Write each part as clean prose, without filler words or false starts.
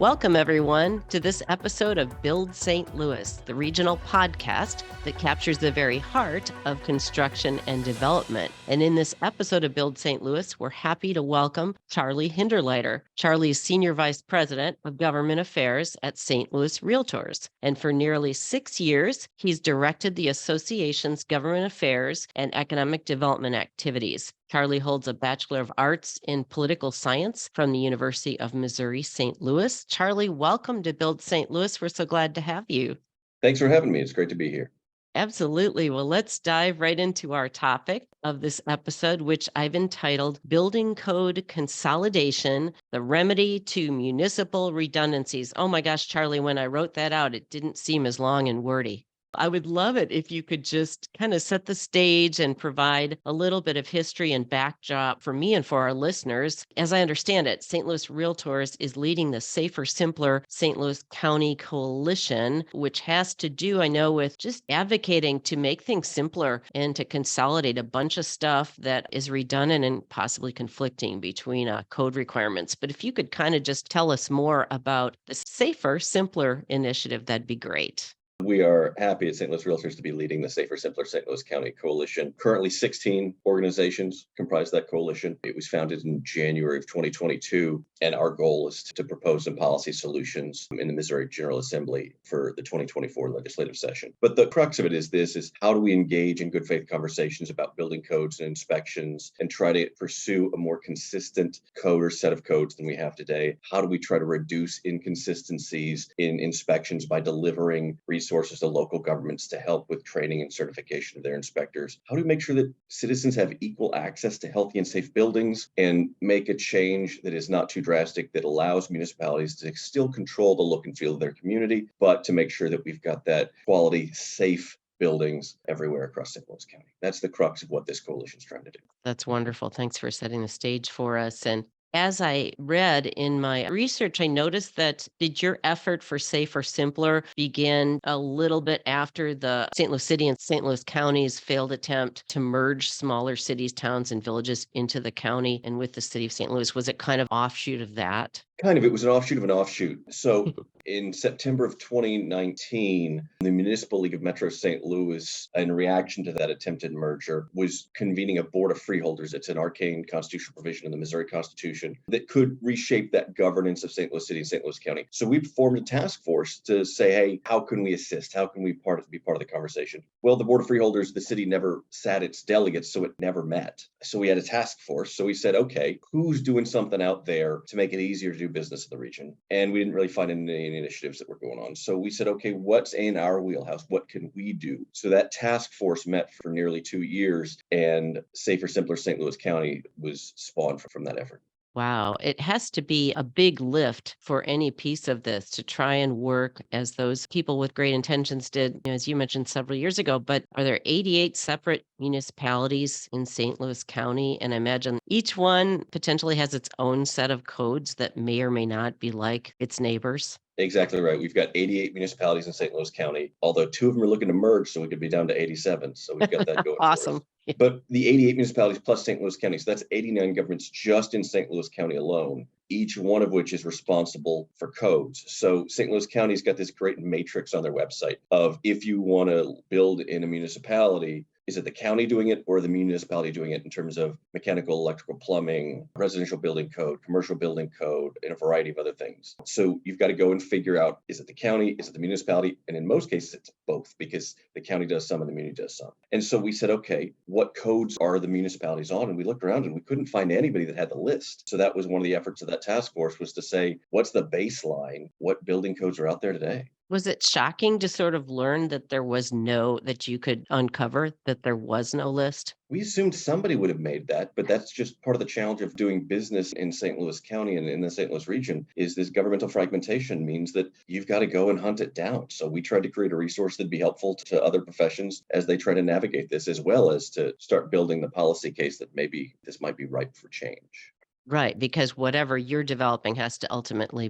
Welcome, everyone, to this episode of Build St. Louis, the regional podcast that captures the very heart of construction and development. And in this episode of Build St. Louis, we're happy to welcome Charlie Hinderliter. Charlie is Senior Vice President of Government Affairs at St. Louis REALTORS. And for nearly 6 years, he's directed the association's government affairs and economic development activities. Charlie holds a Bachelor of Arts in Political Science from the University of Missouri, St. Louis. Charlie, welcome to Build St. Louis. We're so glad to have you. Thanks for having me. It's great to be here. Absolutely. Well, let's dive right into our topic of this episode, which I've entitled Building Code Consolidation, the Remedy to Municipal Redundancies. Oh my gosh, Charlie, when I wrote that out, it didn't seem as long and wordy. I would love it if you could just kind of set the stage and provide a little bit of history and backdrop for me and for our listeners. As I understand it, St. Louis REALTORS is leading the Safer, Simpler St. Louis County Coalition, which has to do, I know, with just advocating to make things simpler and to consolidate a bunch of stuff that is redundant and possibly conflicting between code requirements. But if you could kind of just tell us more about the Safer, Simpler initiative, that'd be great. We are happy at St. Louis REALTORS to be leading the Safer, Simpler St. Louis County Coalition. Currently, 16 organizations comprise that coalition. It was founded in January of 2022, and our goal is to propose some policy solutions in the Missouri General Assembly for the 2024 legislative session. But the crux of it is how do we engage in good faith conversations about building codes and inspections and try to pursue a more consistent code or set of codes than we have today? How do we try to reduce inconsistencies in inspections by delivering resources to local governments to help with training and certification of their inspectors? How do we make sure that citizens have equal access to healthy and safe buildings and make a change that is not too drastic, that allows municipalities to still control the look and feel of their community, but to make sure that we've got that quality, safe buildings everywhere across St. Louis County? That's the crux of what this coalition is trying to do. That's wonderful. Thanks for setting the stage for us. And as I read in my research, I noticed that did your effort for Safer, Simpler begin a little bit after the St. Louis City and St. Louis County's failed attempt to merge smaller cities, towns, and villages into the county and with the city of St. Louis? Was it kind of offshoot of that? Kind of. It was an offshoot of an offshoot. So in September of 2019, the Municipal League of Metro St. Louis, in reaction to that attempted merger, was convening a board of freeholders. It's an arcane constitutional provision in the Missouri Constitution that could reshape that governance of St. Louis City and St. Louis County. So we formed a task force to say, hey, how can we assist? How can we be part of the conversation? Well, the board of freeholders, the city never sat its delegates, so it never met. So we had a task force. So we said, okay, who's doing something out there to make it easier to do business in the region? And we didn't really find any initiatives that were going on. So we said, okay, what's in our wheelhouse? What can we do? So that task force met for nearly 2 years, and Safer, Simpler St. Louis County was spawned from that effort. Wow. It has to be a big lift for any piece of this to try and work as those people with great intentions did, as you mentioned several years ago. But are there 88 separate municipalities in St. Louis County? And I imagine each one potentially has its own set of codes that may or may not be like its neighbors. Exactly right. We've got 88 municipalities in St. Louis County, although 2 of them are looking to merge, so we could be down to 87. So we've got that going for us. Awesome. But the 88 municipalities plus St. Louis County, so that's 89 governments just in St. Louis County alone, each one of which is responsible for codes. So St. Louis County's got this great matrix on their website of if you want to build in a municipality, is it the county doing it or the municipality doing it in terms of mechanical, electrical, plumbing, residential building code, commercial building code, and a variety of other things? So you've got to go and figure out, is it the county? Is it the municipality? And in most cases, it's both, because the county does some and the community does some. And so we said, okay, what codes are the municipalities on? And we looked around and we couldn't find anybody that had the list. So that was one of the efforts of that task force, was to say, what's the baseline? What building codes are out there today? Was it shocking to sort of learn that that you could uncover that there was no list? We assumed somebody would have made that, but that's just part of the challenge of doing business in St. Louis County and in the St. Louis region, is this governmental fragmentation means that you've got to go and hunt it down. So we tried to create a resource that'd be helpful to other professions as they try to navigate this, as well as to start building the policy case that maybe this might be ripe for change. Right, because whatever you're developing has to ultimately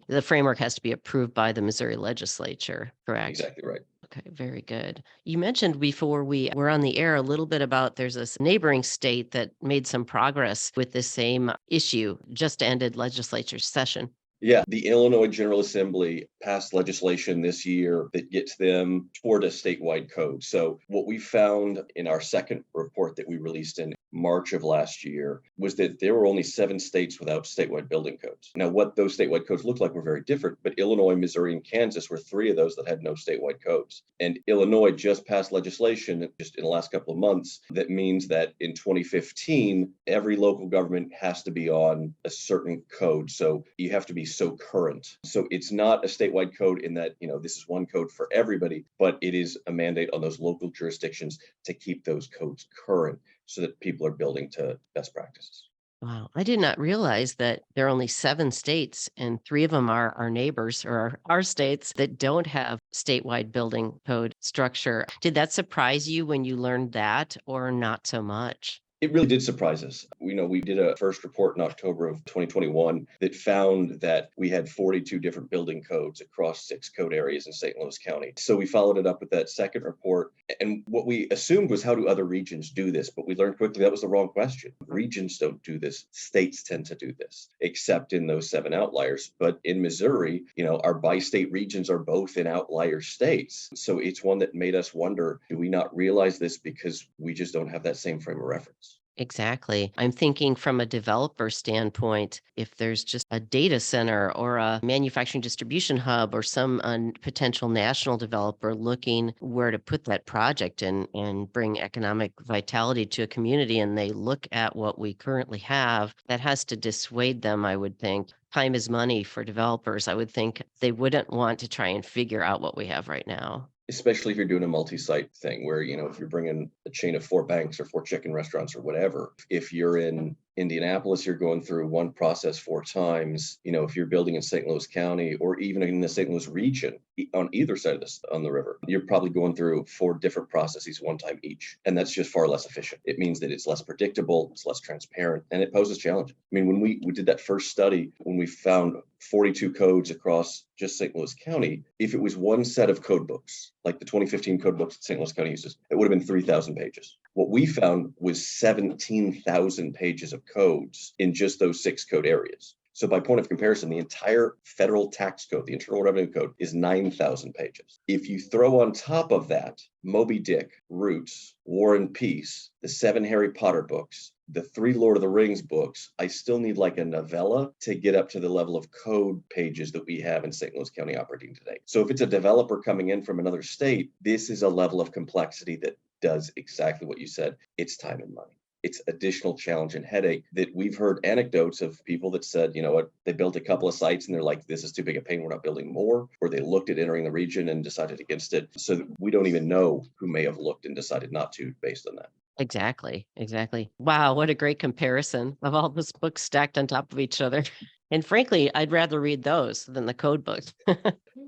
the framework has to be approved by the Missouri legislature, correct? Exactly right. Okay, very good. You mentioned before we were on the air a little bit about there's this neighboring state that made some progress with this same issue, just ended legislature session. Yeah, the Illinois General Assembly passed legislation this year that gets them toward a statewide code. So, what we found in our second report that we released in March of last year was that there were only 7 states without statewide building codes. Now, what those statewide codes looked like were very different, but Illinois, Missouri, and Kansas were 3 of those that had no statewide codes. And Illinois just passed legislation just in the last couple of months that means that in 2015, every local government has to be on a certain code. So you have to be so current. So it's not a statewide code in that, this is one code for everybody, but it is a mandate on those local jurisdictions to keep those codes current so that people are building to best practices. Wow. I did not realize that there are only 7 states, and 3 of them are our neighbors or our states that don't have statewide building code structure. Did that surprise you when you learned that, or not so much? It really did surprise us. We did a first report in October of 2021 that found that we had 42 different building codes across 6 code areas in St. Louis County. So we followed it up with that second report. And what we assumed was, how do other regions do this? But we learned quickly that was the wrong question. Regions don't do this. States tend to do this, except in those 7 outliers. But in Missouri, our bi-state regions are both in outlier states. So it's one that made us wonder, do we not realize this because we just don't have that same frame of reference? Exactly. I'm thinking from a developer standpoint, if there's just a data center or a manufacturing distribution hub or some potential national developer looking where to put that project and bring economic vitality to a community, and they look at what we currently have, that has to dissuade them, I would think. Time is money for developers. I would think they wouldn't want to try and figure out what we have right now. Especially if you're doing a multi-site thing where, if you're bringing a chain of 4 banks or 4 chicken restaurants or whatever. If you're in Indianapolis, you're going through one process 4 times. If you're building in St. Louis County or even in the St. Louis region on either side of this on the river, you're probably going through 4 different processes 1 time each. And that's just far less efficient. It means that it's less predictable, it's less transparent, and it poses challenges. I mean, when we did that first study, when we found 42 codes across just St. Louis County, if it was one set of code books, like the 2015 code books that St. Louis County uses, it would have been 3,000 pages. What we found was 17,000 pages of codes in just those 6 code areas. So by point of comparison, the entire federal tax code, the Internal Revenue Code, is 9,000 pages. If you throw on top of that Moby Dick, Roots, War and Peace, the 7 Harry Potter books, the 3 Lord of the Rings books, I still need like a novella to get up to the level of code pages that we have in St. Louis County operating today. So if it's a developer coming in from another state, this is a level of complexity that does exactly what you said. It's time and money. It's additional challenge and headache that we've heard anecdotes of people that said, they built a couple of sites and they're like, this is too big a pain, we're not building more. Or they looked at entering the region and decided against it. So we don't even know who may have looked and decided not to based on that. Exactly, exactly. Wow, what a great comparison of all those books stacked on top of each other. And frankly, I'd rather read those than the code books.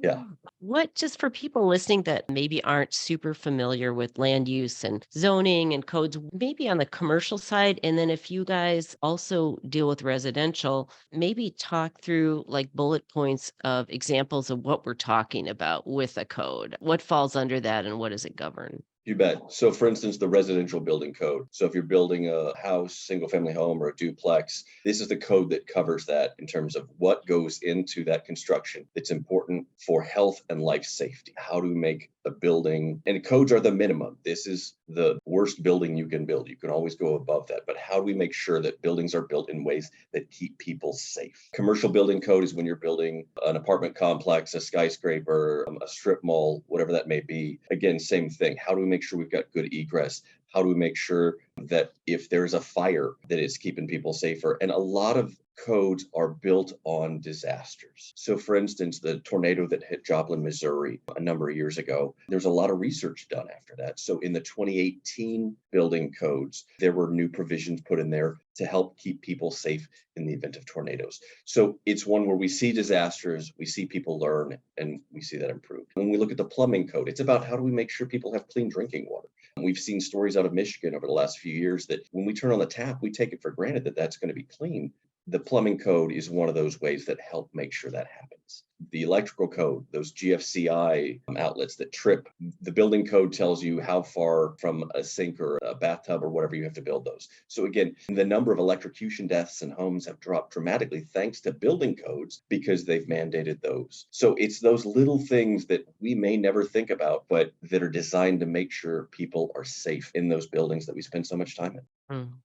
Yeah. What, just for people listening that maybe aren't super familiar with land use and zoning and codes, maybe on the commercial side, and then if you guys also deal with residential, maybe talk through like bullet points of examples of what we're talking about with a code. What falls under that and what does it govern? You bet. So for instance, the residential building code. So if you're building a house, single family home, or a duplex, this is the code that covers that in terms of what goes into that construction. It's important for health and life safety. How do we make a building, and codes are the minimum. This is the worst building you can build. You can always go above that. But how do we make sure that buildings are built in ways that keep people safe? Commercial building code is when you're building an apartment complex, a skyscraper, a strip mall, whatever that may be. Again, same thing. How do we make sure we've got good egress? How do we make sure that if there's a fire, that it's keeping people safer? And a lot of codes are built on disasters. So for instance, the tornado that hit Joplin, Missouri a number of years ago, there's a lot of research done after that. So in the 2018 building codes, there were new provisions put in there to help keep people safe in the event of tornadoes. So it's one where we see disasters, we see people learn, and we see that improve. When we look at the plumbing code, it's about how do we make sure people have clean drinking water. We've seen stories out of Michigan over the last few years that when we turn on the tap, we take it for granted that that's going to be clean. The plumbing code is one of those ways that help make sure that happens. the electrical code, those GFCI outlets that trip. The building code tells you how far from a sink or a bathtub or whatever you have to build those. So again, the number of electrocution deaths in homes have dropped dramatically thanks to building codes because they've mandated those. So it's those little things that we may never think about, but that are designed to make sure people are safe in those buildings that we spend so much time in.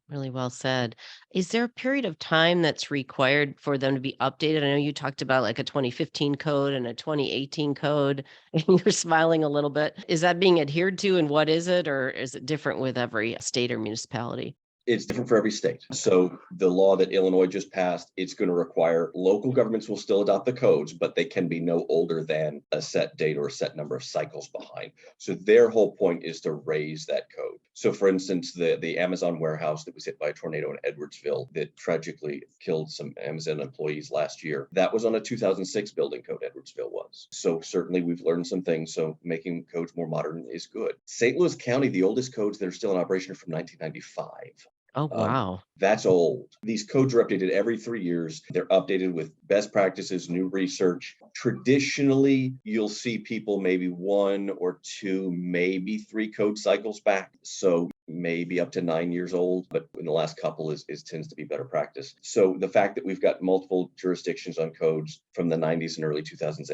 Really well said. Is there a period of time that's required for them to be updated? I know you talked about like a 2015 code and a 2018 code, and you're smiling a little bit. Is that being adhered to, and what is it, or is it different with every state or municipality? It's different for every state. So the law that Illinois just passed, it's going to require local governments will still adopt the codes, but they can be no older than a set date or a set number of cycles behind. So their whole point is to raise that code. So for instance, the Amazon warehouse that was hit by a tornado in Edwardsville that tragically killed some Amazon employees last year, that was on a 2006 building code, Edwardsville was. So certainly we've learned some things. So making codes more modern is good. St. Louis County, the oldest codes that are still in operation are from 1995. Oh, wow. That's old. These codes are updated every 3 years. They're updated with best practices, new research. Traditionally, you'll see people maybe 1 or 2, maybe 3 code cycles back. So maybe up to 9 years old, but in the last couple is tends to be better practice. So the fact that we've got multiple jurisdictions on codes from the 90s and early 2000s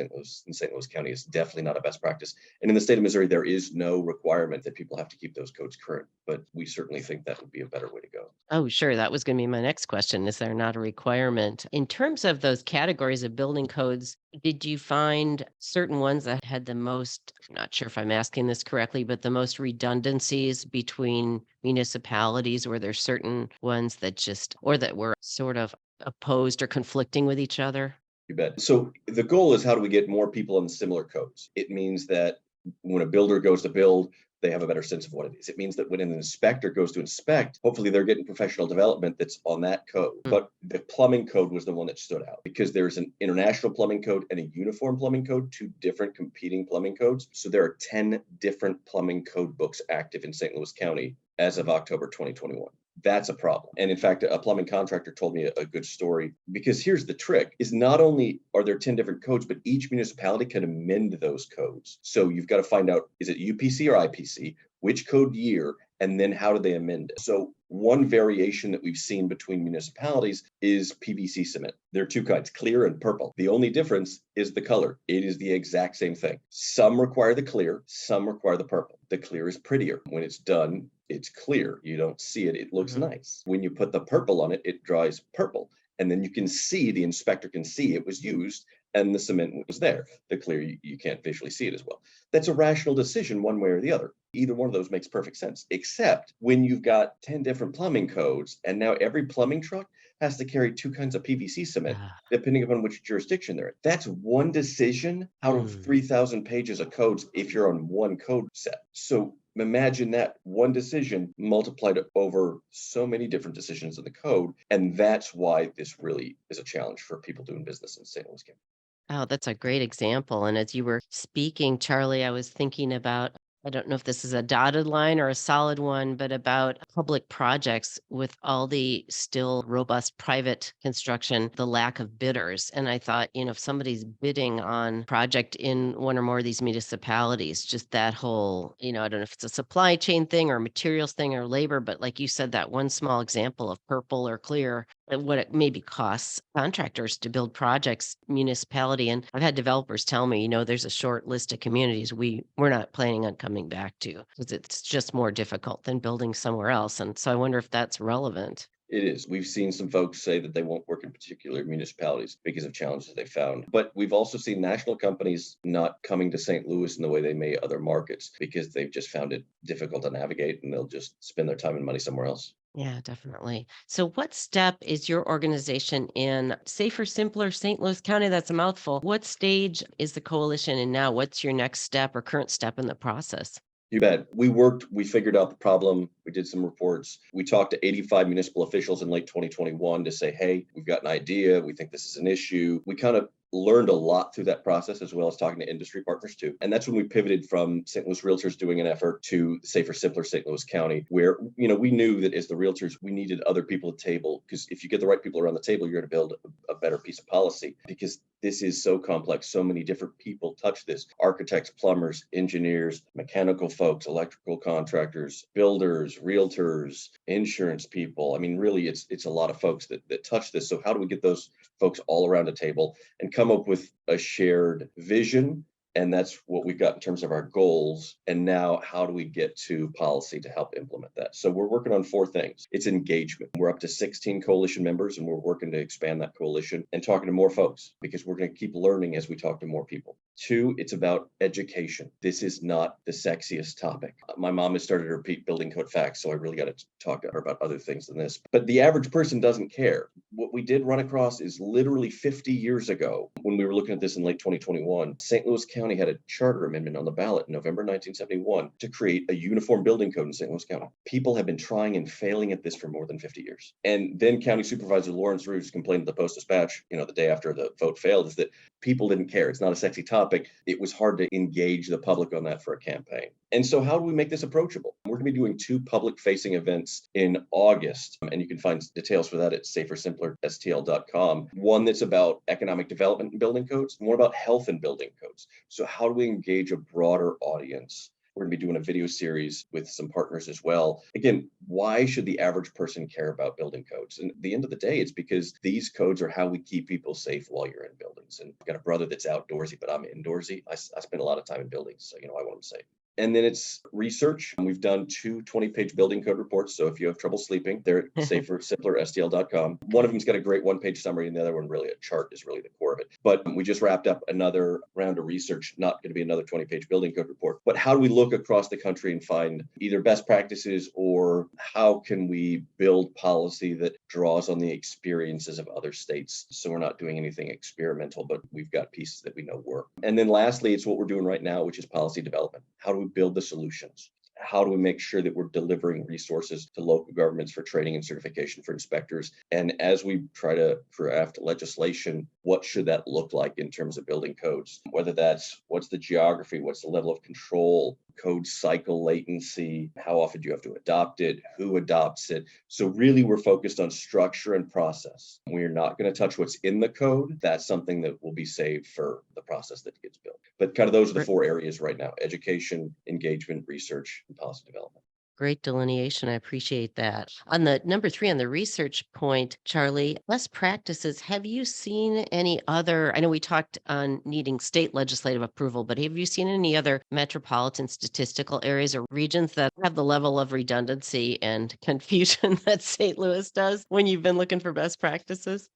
in St. Louis County is definitely not a best practice. And in the state of Missouri, there is no requirement that people have to keep those codes current, but we certainly think that would be a better way to go. Oh, sure. That was going to be my next question. Is there not a requirement? In terms of those categories of building codes, did you find certain ones that had the most, I'm not sure if I'm asking this correctly, but the most redundancies between municipalities? Were there certain ones that just, or that were sort of opposed or conflicting with each other? You bet. So the goal is how do we get more people on similar codes? It means that when a builder goes to build, they have a better sense of what it is. It means that when an inspector goes to inspect, hopefully they're getting professional development that's on that code. Mm. But the plumbing code was the one that stood out because there's an international plumbing code and a uniform plumbing code, 2 different competing plumbing codes. So there are 10 different plumbing code books active in St. Louis County as of October 2021. That's a problem. And in fact, a plumbing contractor told me a good story because here's the trick is not only are there 10 different codes, but each municipality can amend those codes. So you've got to find out, is it UPC or IPC, which code year, and then how do they amend it? So one variation that we've seen between municipalities is PVC cement. There are 2 kinds, clear and purple. The only difference is the color. It is the exact same thing. Some require the clear, some require the purple. The clear is prettier. When it's done, it's clear. You don't see it. It looks nice. When you put the purple on it, it dries purple. And then you can see, the inspector can see it was used and the cement was there. The clear, you can't visually see it as well. That's a rational decision one way or the other. Either one of those makes perfect sense, except when you've got 10 different plumbing codes and now every plumbing truck has to carry 2 kinds of PVC cement, Ah, depending upon which jurisdiction they're in. That's one decision out of 3,000 pages of codes if you're on one code set. So imagine that one decision multiplied over so many different decisions in the code. And that's why this really is a challenge for people doing business in St. Louis County. Oh, that's a great example. And as you were speaking, Charlie, I was thinking about, I don't know if this is a dotted line or a solid one, but about public projects with all the still robust private construction, the lack of bidders. And I thought, if somebody's bidding on project in one or more of these municipalities, just that whole, I don't know if it's a supply chain thing or materials thing or labor, but like you said, that one small example of purple or clear, what it maybe costs contractors to build projects municipality. And I've had developers tell me, there's a short list of communities we're not planning on coming back to because it's just more difficult than building somewhere else. And so I wonder if that's relevant. It is. We've seen some folks say that they won't work in particular municipalities because of challenges they found. But we've also seen national companies not coming to St. Louis in the way they may other markets because they've just found it difficult to navigate and they'll just spend their time and money somewhere else. Yeah, definitely. So, what step is your organization in Safer, Simpler St. Louis County? That's a mouthful. What stage is the coalition in now? What's your next step or current step in the process? You bet. We figured out the problem. We did some reports. We talked to 85 municipal officials in late 2021 to say, hey, we've got an idea. We think this is an issue. We kind of learned a lot through that process, as well as talking to industry partners too. And that's when we pivoted from St. Louis Realtors doing an effort to Safer, Simpler St. Louis County, where, we knew that as the realtors, we needed other people at the table, because if you get the right people around the table, you're going to build a better piece of policy, because this is so complex. So many different people touch this: architects, plumbers, engineers, mechanical folks, electrical contractors, builders, realtors, insurance people. I mean, really, it's a lot of folks that touch this. So how do we get those folks all around a table and come up with a shared vision? And that's what we've got in terms of our goals. And now, how do we get to policy to help implement that? So we're working on 4 things. It's engagement. We're up to 16 coalition members, and we're working to expand that coalition and talking to more folks, because we're going to keep learning as we talk to more people. 2, it's about education. This is not the sexiest topic. My mom has started to repeat building code facts, so I really got to talk to her about other things than this. But the average person doesn't care. What we did run across is literally 50 years ago, when we were looking at this in late 2021, St. Louis County had a charter amendment on the ballot in November 1971 to create a uniform building code in St. Louis County. People have been trying and failing at this for more than 50 years. And then County Supervisor Lawrence Roos complained to the Post-Dispatch, the day after the vote failed, is that people didn't care. It's not a sexy topic. It was hard to engage the public on that for a campaign. And so how do we make this approachable? We're going to be doing 2 public-facing events in August, and you can find details for that at safersimplerstl.com. One that's about economic development and building codes, and one about health and building codes. So how do we engage a broader audience? We're going to be doing a video series with some partners as well. Again, why should the average person care about building codes? And at the end of the day, it's because these codes are how we keep people safe while you're in buildings. And I've got a brother that's outdoorsy, but I'm indoorsy. I spend a lot of time in buildings, so I want them safe. And then it's research. We've done 2 20-page building code reports. So if you have trouble sleeping, they're at safersimplerstl.com. One of them's got a great 1-page summary, and the other one, really, a chart is really the core of it. But we just wrapped up another round of research, not going to be another 20-page building code report. But how do we look across the country and find either best practices, or how can we build policy that draws on the experiences of other states? So we're not doing anything experimental, but we've got pieces that we know work. And then lastly, it's what we're doing right now, which is policy development. How do we build the solutions? How do we make sure that we're delivering resources to local governments for training and certification for inspectors? And as we try to draft legislation, what should that look like in terms of building codes? Whether that's what's the geography, what's the level of control, code cycle latency, how often do you have to adopt it, who adopts it? So really, we're focused on structure and process. We're not going to touch what's in the code. That's something that will be saved for the process that gets built. But kind of those are the 4 areas right now: education, engagement, research, and policy development. Great delineation. I appreciate that. On the number 3, on the research point, Charlie, best practices, have you seen any other? I know we talked on needing state legislative approval, but have you seen any other metropolitan statistical areas or regions that have the level of redundancy and confusion that St. Louis does when you've been looking for best practices?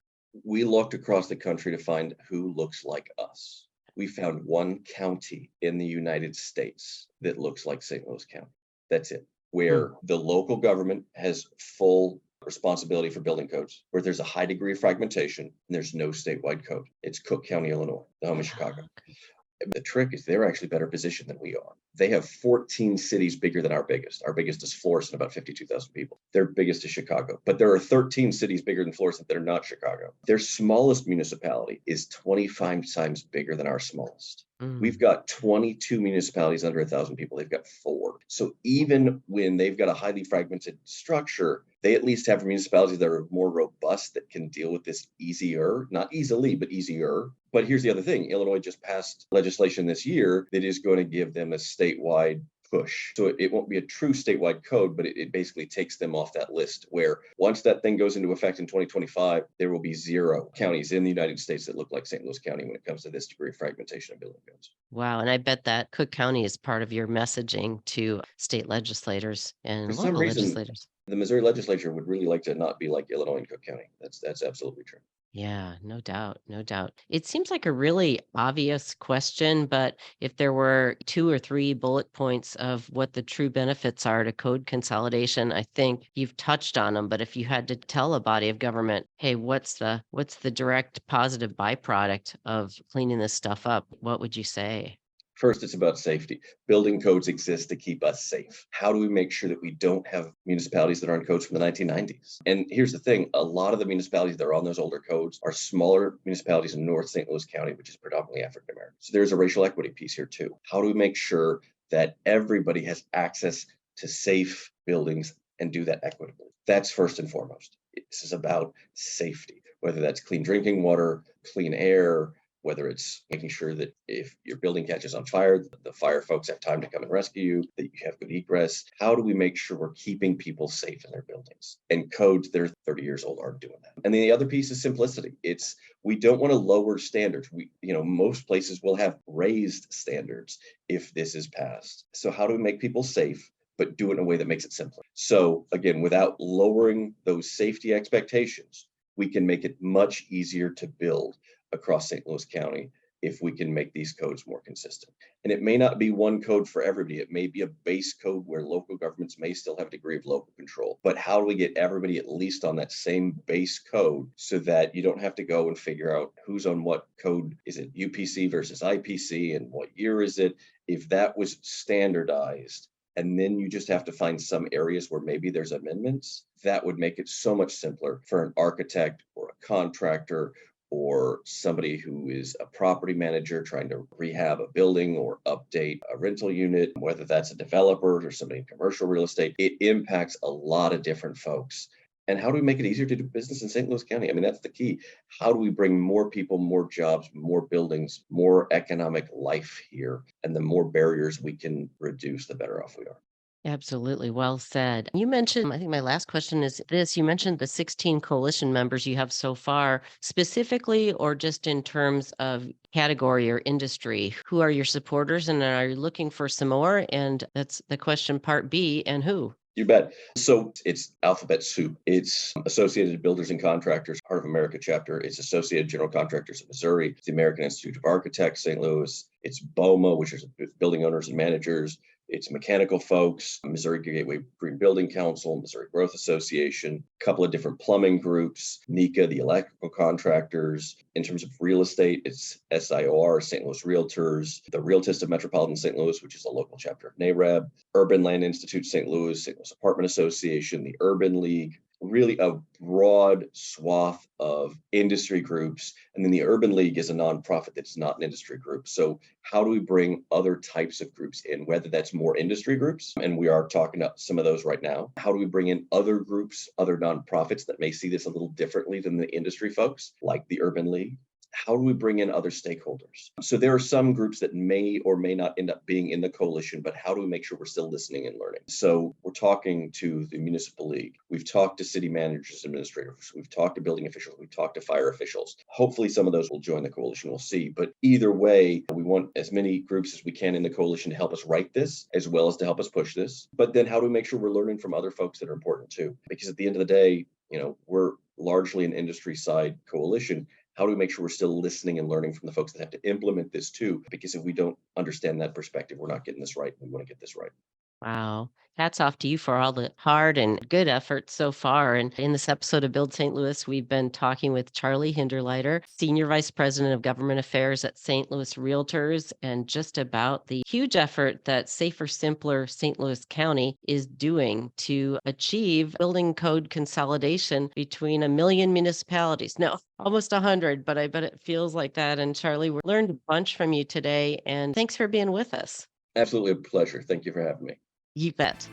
We looked across the country to find who looks like us. We found 1 county in the United States that looks like St. Louis County. That's it. Where the local government has full responsibility for building codes, where there's a high degree of fragmentation and there's no statewide code. It's Cook County, Illinois, the home of Chicago. The trick is they're actually better positioned than we are. They have 14 cities bigger than our biggest. Our biggest is Florissant, about 52,000 people. Their biggest is Chicago. But there are 13 cities bigger than Florissant that are not Chicago. Their smallest municipality is 25 times bigger than our smallest. We've got 22 municipalities under 1,000 people. They've got 4. So even when they've got a highly fragmented structure, they at least have municipalities that are more robust, that can deal with this easier, not easily, but easier. But here's the other thing. Illinois just passed legislation this year that is going to give them a statewide push. So it won't be a true statewide code, but it basically takes them off that list, where once that thing goes into effect in 2025, there will be 0 counties in the United States that look like St. Louis County when it comes to this degree of fragmentation of building codes. Wow. And I bet that Cook County is part of your messaging to state legislators For and some local reason, legislators. the Missouri legislature would really like to not be like Illinois and Cook County. That's absolutely true. Yeah, no doubt, no doubt. It seems like a really obvious question, but if there were 2 or 3 bullet points of what the true benefits are to code consolidation, I think you've touched on them. But if you had to tell a body of government, hey, what's the direct positive byproduct of cleaning this stuff up, what would you say? First, it's about safety. Building codes exist to keep us safe. How do we make sure that we don't have municipalities that are on codes from the 1990s? And here's the thing, a lot of the municipalities that are on those older codes are smaller municipalities in North St. Louis County, which is predominantly African American. So there's a racial equity piece here too. How do we make sure that everybody has access to safe buildings and do that equitably? That's first and foremost. This is about safety, whether that's clean drinking water, clean air, whether it's making sure that if your building catches on fire, the fire folks have time to come and rescue you, that you have good egress. How do we make sure we're keeping people safe in their buildings? And codes that are 30 years old aren't doing that. And then the other piece is simplicity. We don't want to lower standards. Most places will have raised standards if this is passed. So how do we make people safe, but do it in a way that makes it simpler? So again, without lowering those safety expectations, we can make it much easier to build across St. Louis County if we can make these codes more consistent. And it may not be one code for everybody. It may be a base code where local governments may still have a degree of local control. But how do we get everybody at least on that same base code so that you don't have to go and figure out who's on what code? Is it UPC versus IPC and what year is it? If that was standardized, and then you just have to find some areas where maybe there's amendments, that would make it so much simpler for an architect or a contractor or somebody who is a property manager trying to rehab a building or update a rental unit, whether that's a developer or somebody in commercial real estate. It impacts a lot of different folks. And how do we make it easier to do business in St. Louis County? I mean, that's the key. How do we bring more people, more jobs, more buildings, more economic life here? And the more barriers we can reduce, the better off we are. Absolutely. Well said. You mentioned, I think my last question is this. You mentioned the 16 coalition members you have so far, specifically or just in terms of category or industry. Who are your supporters and are you looking for some more? And that's the question part B, and who? You bet. So it's alphabet soup. It's Associated Builders and Contractors, Heart of America chapter. It's Associated General Contractors of Missouri. It's the American Institute of Architects, St. Louis. It's BOMA, which is Building Owners and Managers. It's mechanical folks, Missouri Gateway Green Building Council, Missouri Growth Association, a couple of different plumbing groups, NECA, the electrical contractors. In terms of real estate, it's SIOR, St. Louis Realtors, the Realtist of Metropolitan St. Louis, which is a local chapter of NAREB, Urban Land Institute St. Louis Apartment Association, the Urban League, really a broad swath of industry groups. And then the Urban League is a nonprofit that's not an industry group. So how do we bring other types of groups in, whether that's more industry groups, and we are talking about some of those right now. How do we bring in other groups, other nonprofits that may see this a little differently than the industry folks, like the Urban League? How do we bring in other stakeholders? So there are some groups that may or may not end up being in the coalition, but how do we make sure we're still listening and learning? So we're talking to the municipal league. We've talked to city managers, administrators. We've talked to building officials. We've talked to fire officials. Hopefully some of those will join the coalition. We'll see. But either way, we want as many groups as we can in the coalition to help us write this, as well as to help us push this. But then how do we make sure we're learning from other folks that are important too? Because at the end of the day, we're largely an industry side coalition. How do we make sure we're still listening and learning from the folks that have to implement this too? Because if we don't understand that perspective, we're not getting this right. We want to get this right. Wow. Hats off to you for all the hard and good efforts so far. And in this episode of Build St. Louis, we've been talking with Charlie Hinderliter, Senior Vice President of Government Affairs at St. Louis Realtors, and just about the huge effort that Safer, Simpler St. Louis County is doing to achieve building code consolidation between 1 million municipalities. No, almost 100, but I bet it feels like that. And Charlie, we learned a bunch from you today, and thanks for being with us. Absolutely a pleasure. Thank you for having me. You bet.